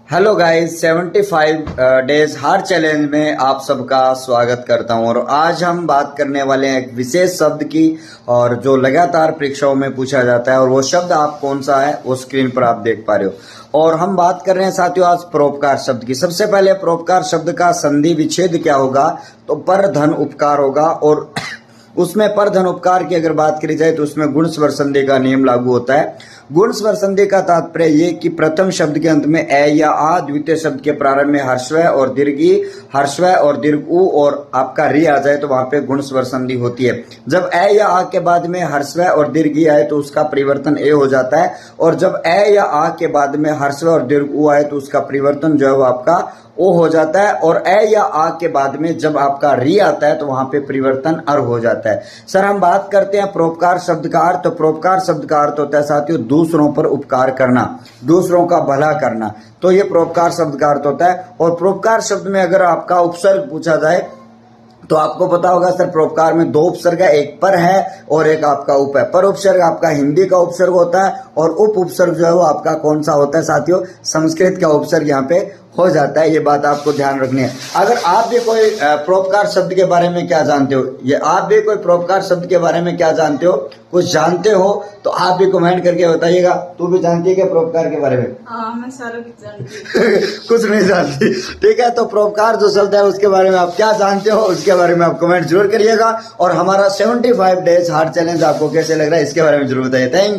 Hello guys 75 days hard challenge में आप सबका स्वागत करता हूं और आज हम बात करने वाले हैं एक विशेष शब्द की और जो लगातार परीक्षाओं में पूछा जाता है और वो शब्द आप कौन सा है वो स्क्रीन पर आप देख पा रहे हो। और हम बात कर रहे हैं साथियों आज परोपकार शब्द की। सबसे पहले परोपकार शब्द का संधि विच्छेद क्या होगा, तो पर धन उपकार होगा और उसमें पर धन उपकार की अगर बात करी जाए तो उसमें गुण स्वर संधि का नियम लागू होता है। गुण स्वर संधि का तात्पर्य ये कि प्रथम शब्द के अंत में ए या आ, द्वितीय शब्द के प्रारंभ में हर्षव और दीर्घी, हर्षव और दीर्घ उ और आपका री आ जाए तो वहां पे गुण स्वर संधि होती है। जब ए या आ के बाद में हर्षव और दीर्घी आए तो उसका परिवर्तन ए हो जाता है और जब ए या आ के बाद में हर्षव और दीर्घ उ आए तो उसका परिवर्तन जो है वो आपका ओ हो जाता है और ए या आ के बाद में जब आपका री आता है तो वहां पे परिवर्तन अर हो जाता है। सर हम बात करते हैं परोपकार शब्द का अर्थ। तो परोपकार शब्द का अर्थ होता है साथियों दूसरों पर उपकार करना, दूसरों का भला करना, तो ये परोपकार शब्द का अर्थ होता है। और परोपकार शब्द में अगर आपका उपसर्ग पूछा जाए तो आपको पता होगा सर परोपकार में दो उपसर्ग है, एक पर है और एक आपका उप है। पर उपसर्ग आपका हिंदी का उपसर्ग होता है और उप उपसर्ग जो है वो आपका कौन सा होता है साथियों, संस्कृत का उपसर्ग यहाँ पे हो जाता है। ये बात आपको ध्यान रखनी है। अगर आप भी कोई परोपकार शब्द के बारे में क्या जानते हो, ये आप भी कोई परोपकार शब्द के बारे में क्या जानते हो, कुछ जानते हो तो आप भी कमेंट करके बताइएगा। तू भी जानती है क्या परोपकार के बारे में? मैं सारा कुछ जानती कुछ नहीं जानती, ठीक है। तो परोपकार जो शब्द है उसके बारे में आप क्या जानते हो उसके बारे में आप कमेंट जरूर करिएगा। और हमारा 75 डेज हार्ड चैलेंज आपको कैसे लग रहा है इसके बारे में जरूर बताइए। Thank you.